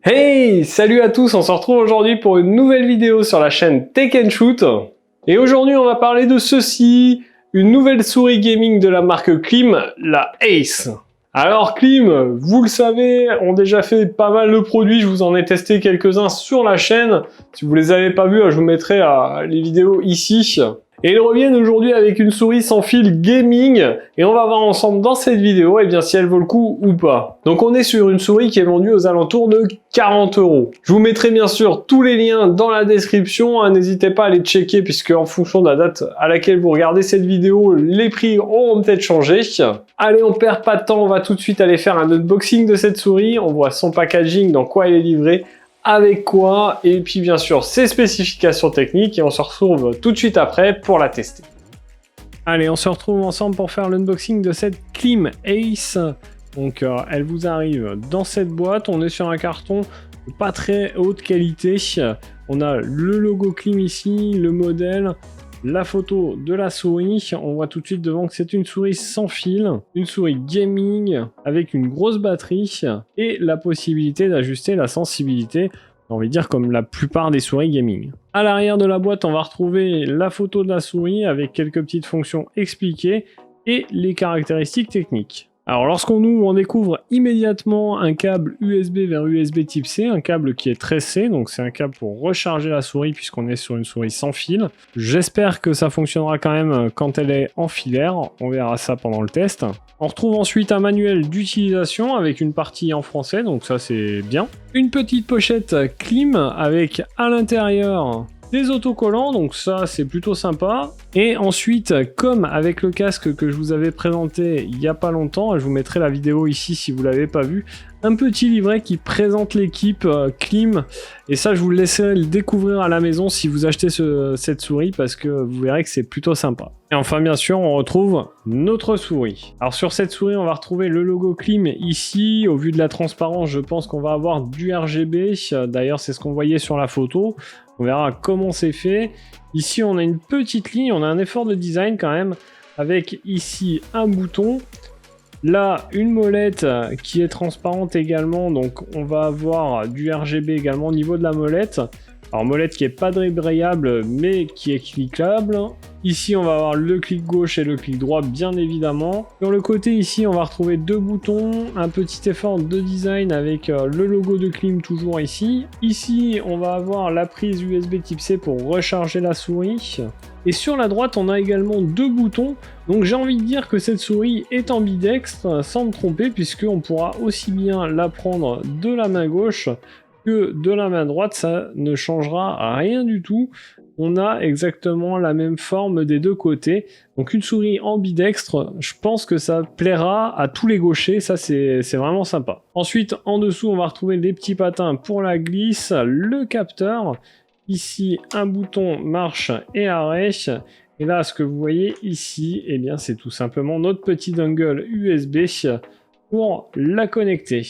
Hey, salut à tous, on se retrouve aujourd'hui pour une nouvelle vidéo sur la chaîne Tech & Shoot. Et aujourd'hui on va parler de ceci, une nouvelle souris gaming de la marque Klim, la Ace. Alors Klim, vous le savez, ont déjà fait pas mal de produits, je vous en ai testé quelques-uns sur la chaîne. Si vous les avez pas vus, je vous mettrai les vidéos ici. Et ils reviennent aujourd'hui avec une souris sans fil gaming et on va voir ensemble dans cette vidéo si elle vaut le coup ou pas. Donc on est sur une souris qui est vendue aux alentours de 40 €. Je vous mettrai bien sûr tous les liens dans la description, n'hésitez pas à les checker puisque en fonction de la date à laquelle vous regardez cette vidéo, les prix auront peut-être changé. Allez, on perd pas de temps, on va tout de suite aller faire un unboxing de cette souris, on voit son packaging, dans quoi elle est livrée, avec quoi, et puis bien sûr ses spécifications techniques, et on se retrouve tout de suite après pour la tester. Allez, on se retrouve ensemble pour faire l'unboxing de cette Klim Ace. Donc elle vous arrive dans cette boîte, on est sur un carton de pas très haute qualité. On a le logo Klim ici, le modèle, la photo de la souris. On voit tout de suite devant que c'est une souris sans fil, une souris gaming avec une grosse batterie et la possibilité d'ajuster la sensibilité, on va dire comme la plupart des souris gaming. À l'arrière de la boîte, on va retrouver la photo de la souris avec quelques petites fonctions expliquées et les caractéristiques techniques. Alors lorsqu'on ouvre, on découvre immédiatement un câble USB vers USB type C, un câble qui est très C, donc c'est un câble pour recharger la souris puisqu'on est sur une souris sans fil. J'espère que ça fonctionnera quand même quand elle est en filaire, on verra ça pendant le test. On retrouve ensuite un manuel d'utilisation avec une partie en français, donc ça c'est bien. Une petite pochette Klim avec à l'intérieur des autocollants, donc ça c'est plutôt sympa. Et ensuite, comme avec le casque que je vous avais présenté il n'y a pas longtemps, je vous mettrai la vidéo ici si vous ne l'avez pas vu, un petit livret qui présente l'équipe Klim, et ça je vous laisserai le découvrir à la maison si vous achetez cette souris, parce que vous verrez que c'est plutôt sympa. Et enfin bien sûr on retrouve notre souris. Alors sur cette souris on va retrouver le logo Klim ici, au vu de la transparence je pense qu'on va avoir du RGB, d'ailleurs c'est ce qu'on voyait sur la photo, on verra comment c'est fait. Ici on a une petite ligne, on a un effort de design quand même, avec ici un bouton, là une molette qui est transparente également, donc on va avoir du RGB également au niveau de la molette. Alors molette qui est pas débrayable mais qui est cliquable. Ici on va avoir le clic gauche et le clic droit bien évidemment. Sur le côté ici on va retrouver deux boutons, un petit effort de design avec le logo de Klim toujours ici. Ici on va avoir la prise USB type C pour recharger la souris. Et sur la droite on a également deux boutons, donc j'ai envie de dire que cette souris est ambidextre sans me tromper, puisqu'on pourra aussi bien la prendre de la main gauche que de la main droite, ça ne changera rien du tout. On a exactement la même forme des deux côtés. Donc une souris ambidextre, je pense que ça plaira à tous les gauchers, ça c'est vraiment sympa. Ensuite, en dessous, on va retrouver les petits patins pour la glisse, le capteur. Ici, un bouton marche et arrêt. Et là, ce que vous voyez ici, eh bien, c'est tout simplement notre petit dongle USB pour la connecter.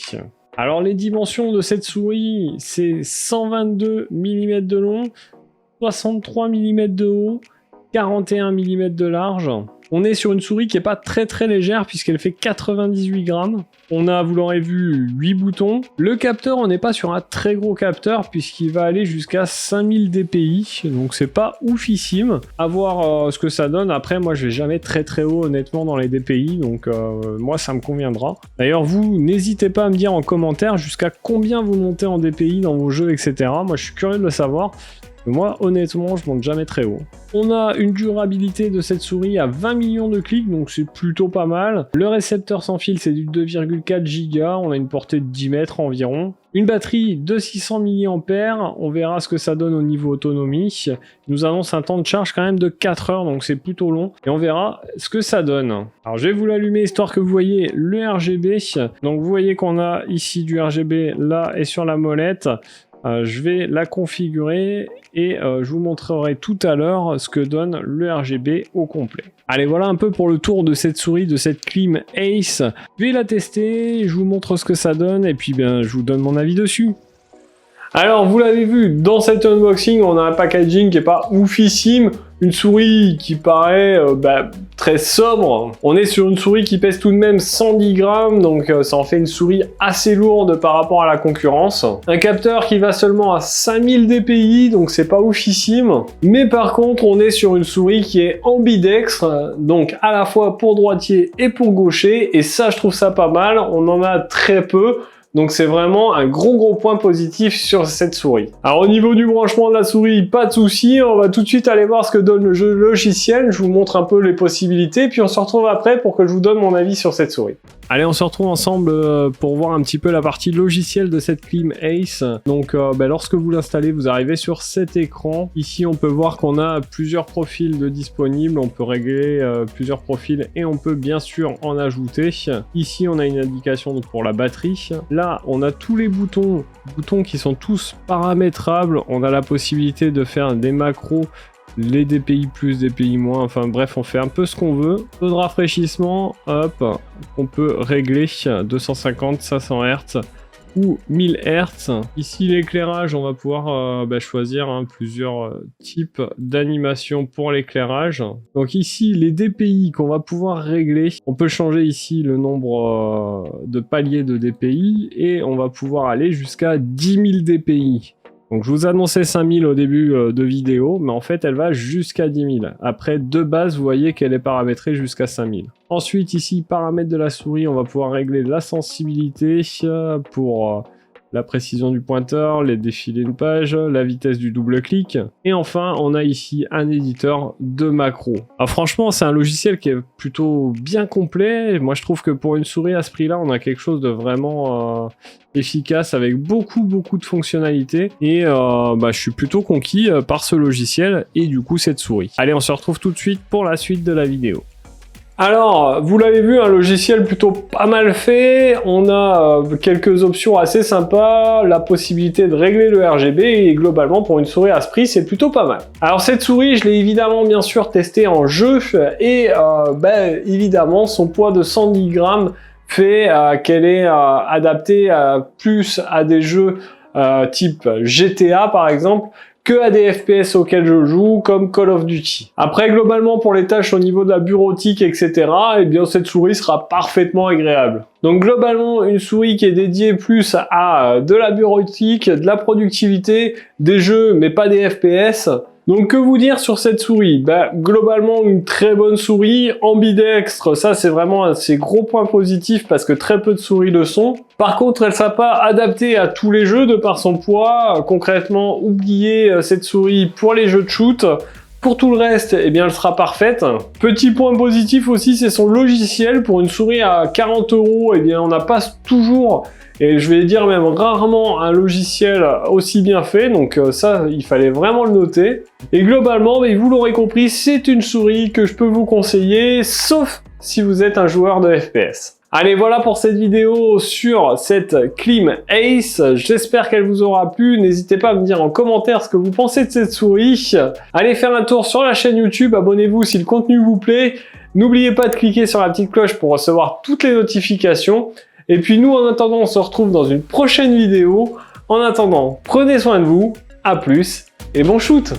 Alors les dimensions de cette souris, c'est 122 mm de long, 63 mm de haut, 41 mm de large. On est sur une souris qui n'est pas très légère puisqu'elle fait 98 grammes. On a, vous l'aurez vu, 8 boutons. Le capteur, on n'est pas sur un très gros capteur puisqu'il va aller jusqu'à 5000 dpi. Donc c'est pas oufissime. À voir ce que ça donne. Après, moi je vais jamais très haut honnêtement dans les dpi. Donc moi ça me conviendra. D'ailleurs, vous n'hésitez pas à me dire en commentaire jusqu'à combien vous montez en dpi dans vos jeux, etc. Moi je suis curieux de le savoir. Moi, honnêtement, je monte jamais très haut. On a une durabilité de cette souris à 20 millions de clics, donc c'est plutôt pas mal. Le récepteur sans fil, c'est du 2,4 Go. On a une portée de 10 mètres environ. Une batterie de 600 mAh. On verra ce que ça donne au niveau autonomie. Il nous annonce un temps de charge quand même de 4 heures, donc c'est plutôt long. Et on verra ce que ça donne. Alors, je vais vous l'allumer histoire que vous voyez le RGB. Donc, vous voyez qu'on a ici du RGB là et sur la molette. Je vais la configurer et je vous montrerai tout à l'heure ce que donne le RGB au complet. Allez, voilà un peu pour le tour de cette souris, de cette Klim Ace. Je vais la tester, je vous montre ce que ça donne et puis je vous donne mon avis dessus. Alors, vous l'avez vu, dans cet unboxing, on a un packaging qui est pas oufissime, une souris qui paraît très sobre. On est sur une souris qui pèse tout de même 110 grammes, donc ça en fait une souris assez lourde par rapport à la concurrence. Un capteur qui va seulement à 5000 dpi, donc c'est pas oufissime. Mais par contre, on est sur une souris qui est ambidextre, donc à la fois pour droitier et pour gaucher, et ça, je trouve ça pas mal. On en a très peu. Donc c'est vraiment un gros point positif sur cette souris. Alors au niveau du branchement de la souris, pas de souci, on va tout de suite aller voir ce que donne le jeu logiciel, je vous montre un peu les possibilités, puis on se retrouve après pour que je vous donne mon avis sur cette souris. Allez, on se retrouve ensemble pour voir un petit peu la partie logicielle de cette clim Ace. Donc lorsque vous l'installez, vous arrivez sur cet écran. Ici, on peut voir qu'on a plusieurs profils de disponibles, on peut régler plusieurs profils et on peut bien sûr en ajouter. Ici, on a une indication pour la batterie. Là, on a tous les boutons qui sont tous paramétrables. On a la possibilité de faire des macros, les DPI plus, DPI moins, enfin bref, on fait un peu ce qu'on veut. Taux de rafraîchissement, hop, on peut régler 250, 500 Hz ou 1000 Hz. Ici, l'éclairage, on va pouvoir choisir plusieurs types d'animation pour l'éclairage. Donc ici, les DPI qu'on va pouvoir régler, on peut changer ici le nombre de paliers de DPI et on va pouvoir aller jusqu'à 10 000 DPI. Donc je vous annonçais 5000 au début de vidéo, mais en fait elle va jusqu'à 10 000. Après, de base, vous voyez qu'elle est paramétrée jusqu'à 5000. Ensuite, ici, paramètres de la souris, on va pouvoir régler la sensibilité pour la précision du pointeur, les défilés de page, la vitesse du double-clic. Et enfin, on a ici un éditeur de macros. Alors franchement, c'est un logiciel qui est plutôt bien complet. Moi, je trouve que pour une souris à ce prix-là, on a quelque chose de vraiment efficace avec beaucoup de fonctionnalités. Et je suis plutôt conquis par ce logiciel et du coup, cette souris. Allez, on se retrouve tout de suite pour la suite de la vidéo. Alors, vous l'avez vu, un logiciel plutôt pas mal fait, on a quelques options assez sympas, la possibilité de régler le RGB et globalement pour une souris à ce prix c'est plutôt pas mal. Alors cette souris je l'ai évidemment bien sûr testée en jeu et évidemment son poids de 110 grammes fait qu'elle est adaptée plus à des jeux type GTA par exemple, que à des FPS auxquels je joue, comme Call of Duty. Après, globalement, pour les tâches au niveau de la bureautique, etc., eh bien, cette souris sera parfaitement agréable. Donc, globalement, une souris qui est dédiée plus à de la bureautique, de la productivité, des jeux, mais pas des FPS. Donc, que vous dire sur cette souris? Globalement, une très bonne souris, ambidextre, ça c'est vraiment un de ses gros points positifs parce que très peu de souris le sont. Par contre, elle ne sera pas adaptée à tous les jeux de par son poids. Concrètement, oubliez cette souris pour les jeux de shoot. Pour tout le reste, eh bien, elle sera parfaite. Petit point positif aussi, c'est son logiciel. Pour une souris à 40 €, eh bien, on n'a pas toujours, et je vais dire même rarement, un logiciel aussi bien fait. Donc ça, il fallait vraiment le noter. Et globalement, vous l'aurez compris, c'est une souris que je peux vous conseiller, sauf si vous êtes un joueur de FPS. Allez, voilà pour cette vidéo sur cette clim Ace. J'espère qu'elle vous aura plu. N'hésitez pas à me dire en commentaire ce que vous pensez de cette souris. Allez faire un tour sur la chaîne YouTube. Abonnez-vous si le contenu vous plaît. N'oubliez pas de cliquer sur la petite cloche pour recevoir toutes les notifications. Et puis nous, en attendant, on se retrouve dans une prochaine vidéo. En attendant, prenez soin de vous. À plus et bon shoot!